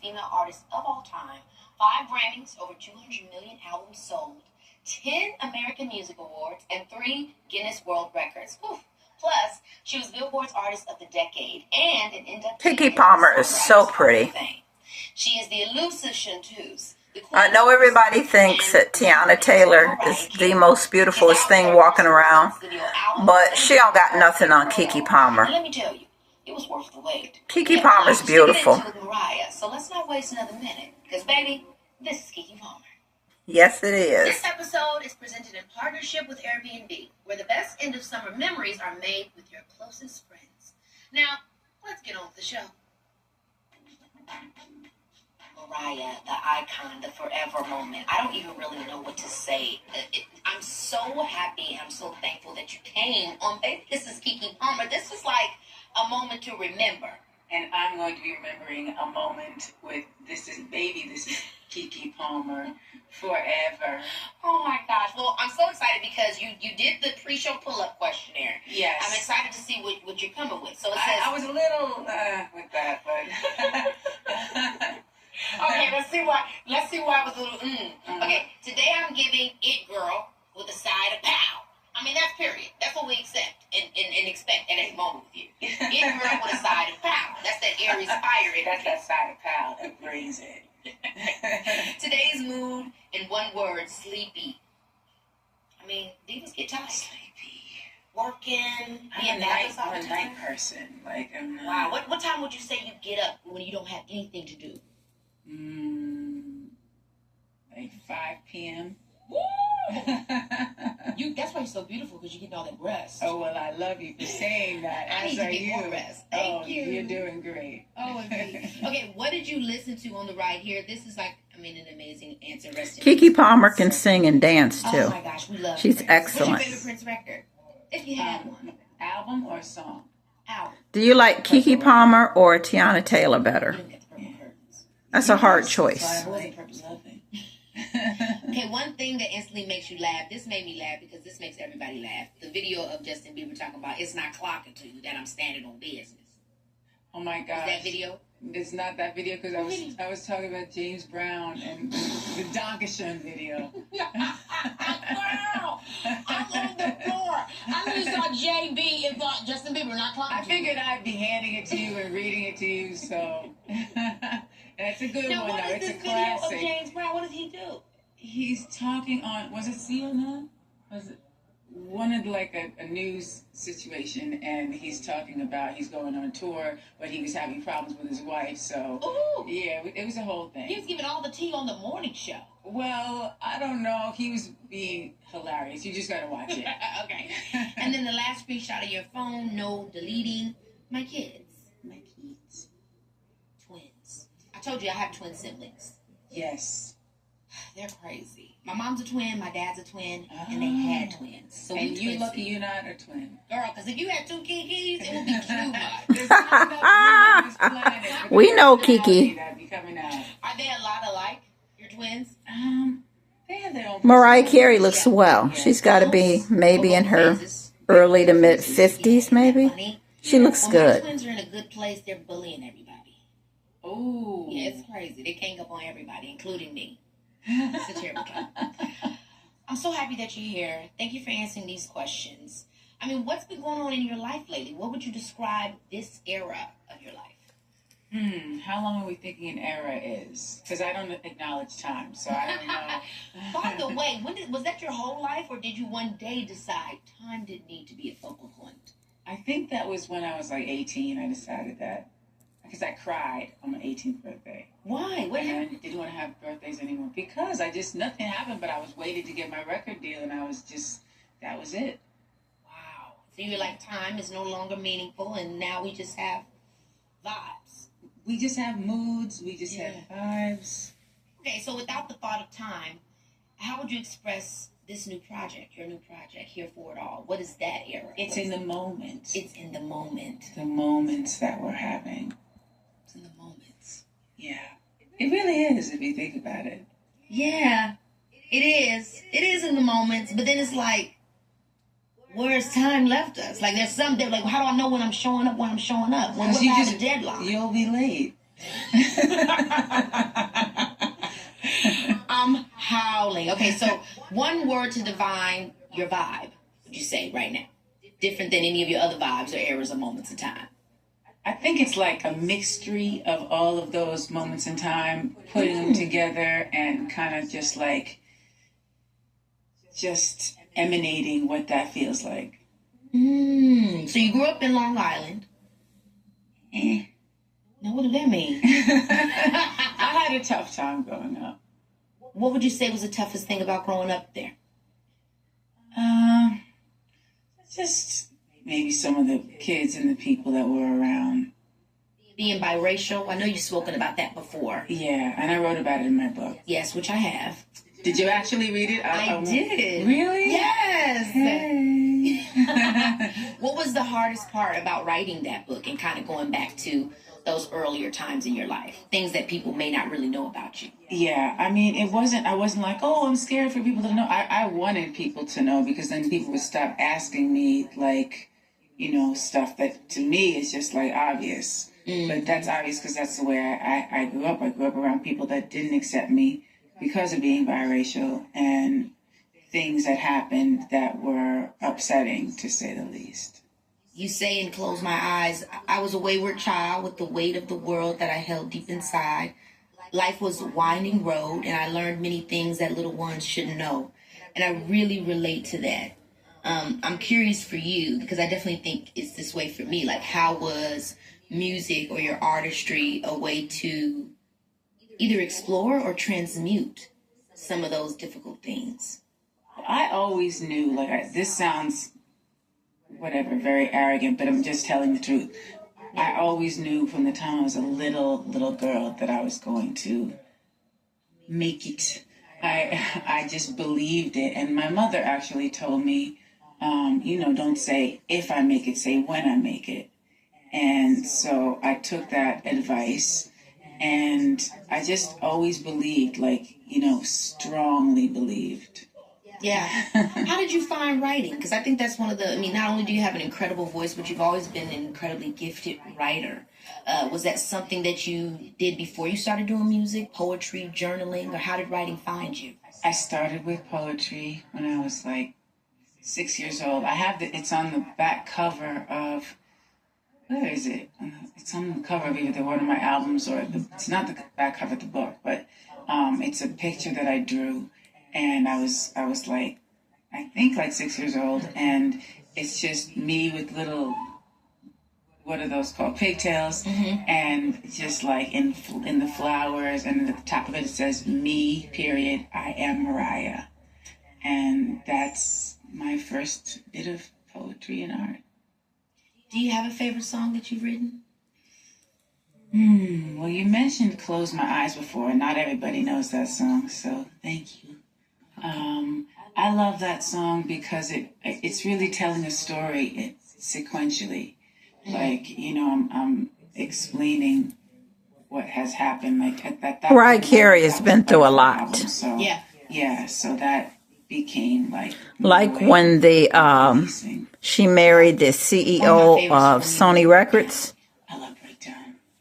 female artist of all time, 5 Grammys, over 200 million albums sold, 10 American Music Awards, and 3 Guinness World Records. Oof. Plus, she was Billboard's Artist of the Decade and an inductee. Keke Palmer is so pretty. She is the elusive chanteuse. I know everybody thinks that Tiana Taylor is the most beautifulest thing walking around, but she don't got nothing on Keke Palmer. Let me tell you, it was worth the wait. Keke Palmer's beautiful. So let's not waste another minute, because baby, this is Keke Palmer. Yes, it is. This episode is presented in partnership with Airbnb, where the best end of summer memories are made with your closest friends. Now, let's get on with the show. Mariah, the icon, the forever moment. I don't even really know what to say. I'm so happy. I'm so thankful that you came on. This is Keke Palmer. This was like a moment to remember. And I'm going to be remembering a moment with this is Keke Palmer forever. Oh my gosh. Well, I'm so excited because you did the pre-show pull-up questionnaire. Yes. I'm excited to see what you're coming with. So it says... I was a little with that, but... Okay, let's see why I was a little Okay, today I'm giving It Girl with a side of pow. I mean, that's period. That's what we accept and expect at every moment with you. It Girl with a side of pow. That's that Aries fire. That's that side of pow that brings it. Today's mood, in one word, sleepy. I mean, divas get tired. Sleepy. Working. I'm a night person. Like, wow. What time would you say you get up when you don't have anything to do? Like 5 p.m. That's why you're so beautiful, because you're getting all that rest. Oh, well, I love you for saying that. I need to get more rest. Thank you. You're doing great. Oh, indeed. Okay, what did you listen to on the ride here? This is like, an amazing answer. Keke Palmer can sing and dance, too. Oh, my gosh, we love She's Prince. excellent. What's your favorite Prince record? If you had one. Album or song? Album. Do you like Keke Palmer or Tiana Taylor better? That's a hard choice. Okay, one thing that instantly makes you laugh. This made me laugh because this makes everybody laugh. The video of Justin Bieber talking about it's not clocking to you that I'm standing on business. Oh my God! Is that video? It's not that video because I was talking about James Brown and the Donkashun video. Girl, I'm on the floor. I really saw JB and thought Justin Bieber not clocking. I figured I'd be handing it to you and reading it to you, so. It's a good one, though. It's a classic. Of James Brown, what does he do? He's talking on, was it CNN? Was it one of like a news situation, and he's talking about he's going on tour, but he was having problems with his wife, so. Ooh. Yeah, it was a whole thing. He was giving all the tea on the morning show. Well, I don't know. He was being hilarious. You just gotta watch it. Okay. And then the last screenshot of your phone, no deleting. My kids. Twins. I told you I have twin siblings. Yes. They're crazy. My mom's a twin, my dad's a twin, and they had twins. So and you lucky you're not a twin. Girl, because if you had 2 Kekes, it would be too much. We know Keke. Are they a lot alike, your twins? They have their own. Mariah Carey looks swell. She's got to be maybe in her early to mid 50s, maybe. She looks good. My twins are in a good place. They're bullying everybody. Oh. Yeah, it's crazy. They gang up on everybody, including me. It's a terrible time. I'm so happy that you're here. Thank you for answering these questions. I mean, what's been going on in your life lately? What would you describe this era of your life? How long are we thinking an era is? Because I don't acknowledge time, so I don't know. By the way, was that your whole life, or did you one day decide time didn't need to be a focal point? I think that was when I was like 18. I decided that. Because I cried on my 18th birthday. Why? What happened? I didn't want to have birthdays anymore. Because nothing happened, but I was waiting to get my record deal, and that was it. Wow. So you're like, time is no longer meaningful, and now we just have vibes. We just have moods. We just have vibes. Okay, so without the thought of time, how would you express this new project, your new project, Here For It All? What is that era? It's in the moment. It's in the moment. The moments that we're having. It's in the moments. Yeah. It really is, if you think about it. Yeah, it is. It is in the moments, but then it's like, where's time left us? Like, there's some that, like, how do I know when I'm showing up, when I'm showing up? When we're the deadline? You'll be late. I'm howling. Okay, so one word to define your vibe, would you say right now? Different than any of your other vibes or eras or moments in time. I think it's like a mixture of all of those moments in time, putting them together and kind of just emanating what that feels like. So you grew up in Long Island. Now, what did that mean? I had a tough time growing up. What would you say was the toughest thing about growing up there? Just maybe some of the kids and the people that were around. Being biracial, I know you've spoken about that before. Yeah, and I wrote about it in my book. Yes, which I have. Did you actually read it? I did. Really? Yes. Hey. What was the hardest part about writing that book and kind of going back to those earlier times in your life? Things that people may not really know about you. Yeah, I mean, I wasn't like, oh, I'm scared for people to know. I wanted people to know, because then people would stop asking me, like, stuff that to me is just like obvious. But that's obvious because that's the way I grew up. I grew up around people that didn't accept me because of being biracial, and things that happened that were upsetting, to say the least. You say in Close My Eyes, I was a wayward child with the weight of the world that I held deep inside. Life was a winding road, and I learned many things that little ones shouldn't know. And I really relate to that. I'm curious for you, because I definitely think it's this way for me. Like, how was music or your artistry a way to either explore or transmute some of those difficult things? I always knew, this sounds, whatever, very arrogant, but I'm just telling the truth. I always knew from the time I was a little girl that I was going to make it. I just believed it. And my mother actually told me, don't say if I make it, say when I make it. And so I took that advice, and I just always believed, strongly believed. Yeah. How did you find writing? Because I think that's one of not only do you have an incredible voice, but you've always been an incredibly gifted writer. Was that something that you did before you started doing music, poetry, journaling, or how did writing find you? I started with poetry when I was 6 years old. I have it's on the back cover of, where is it? It's on the cover of either one of my albums, or it's not the back cover of the book, but it's a picture that I drew. And I was I think 6 years old, and it's just me with little, what are those called, pigtails, and just in the flowers, and at the top of it says me, period, I am Mariah. And that's my first bit of poetry and art. Do you have a favorite song that you've written? Well, you mentioned Close My Eyes before, and not everybody knows that song, so thank you. I love that song because it's really telling a story sequentially. I'm explaining what has happened. At that Mariah Carey has been through a lot. So, yeah, so that became when she married the CEO of Sony Records,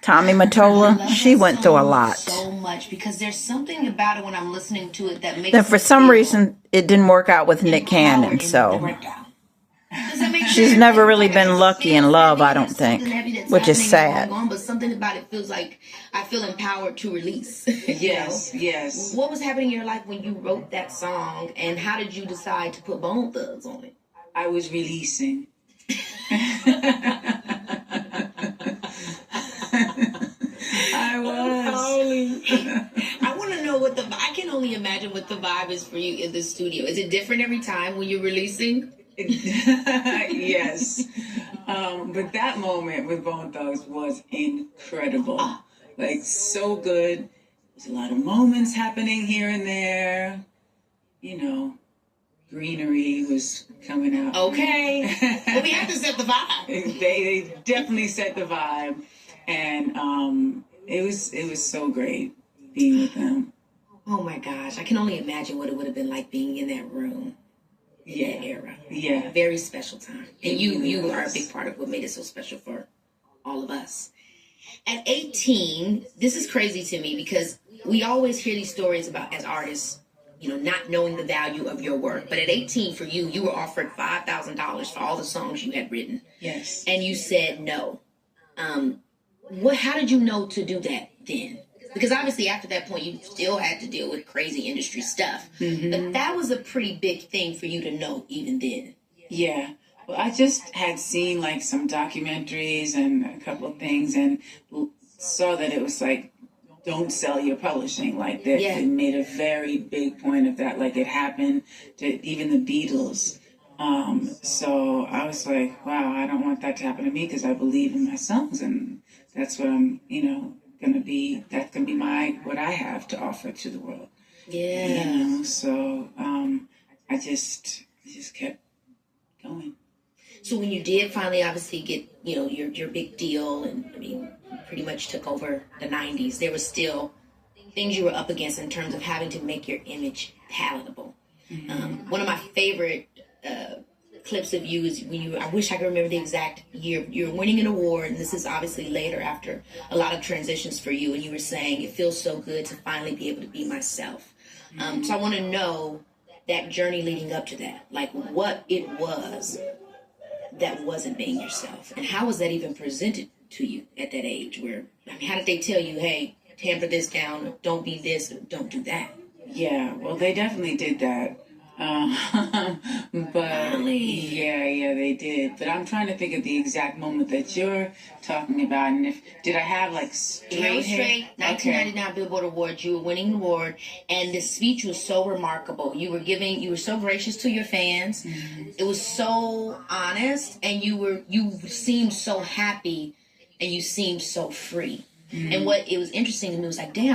Tommy Mottola. She went through a lot. So much, because there's something about it when I'm listening to it that makes. Then for some reason it didn't work out with Nick Cannon, so she's never really been lucky in love, I don't think, which is sad. But something about it feels like I feel empowered to release. Yes, yes. What was happening in your life when you wrote that song, and how did you decide to put Bone Thugs on it? I was releasing. I want to know I can only imagine what the vibe is for you in the studio. Is it different every time when you're releasing? Yes. But that moment with Bone Thugs was incredible. So good. There's a lot of moments happening here and there. Greenery was coming out. Okay. Well, we have to set the vibe. They definitely set the vibe. And it was so great being with them. Oh my gosh, I can only imagine what it would have been like being in that room in that era. Yeah. Very special time. And you are a big part of what made it so special for all of us. At 18, this is crazy to me because we always hear these stories about as artists, not knowing the value of your work. But at 18, for you, you were offered $5,000 for all the songs you had written. Yes. And you said no. How did you know to do that then? Because obviously after that point, you still had to deal with crazy industry stuff. Mm-hmm. But that was a pretty big thing for you to know even then. Yeah. Well, I just had seen like some documentaries and a couple of things and saw that it was like, don't sell your publishing like that. Yeah. It made a very big point of that. Like it happened to even the Beatles. So I was like, wow, I don't want that to happen to me because I believe in my songs and that's what I'm, going to be. That's going to be what I have to offer to the world. Yeah. So I just kept going. So when you did finally obviously get, your big deal and pretty much took over the 90s, there was still things you were up against in terms of having to make your image palatable. Mm-hmm. One of my favorite clips of you is when I wish I could remember the exact year, you're winning an award, and this is obviously later after a lot of transitions for you, and you were saying, it feels so good to finally be able to be myself. So I want to know that journey leading up to that, like what it was that wasn't being yourself, and how was that even presented to you at that age where, how did they tell you, hey, tamper this down, don't be this, don't do that? Yeah, well, they definitely did that. But really? Yeah, they did. But I'm trying to think of the exact moment that you're talking about, and did I have like straight hair? 1999 Billboard Award. You were winning an award, and the speech was so remarkable. You were so gracious to your fans. Mm-hmm. It was so honest, and you seemed so happy, and you seemed so free. Mm-hmm. And what it was interesting to me was like, damn.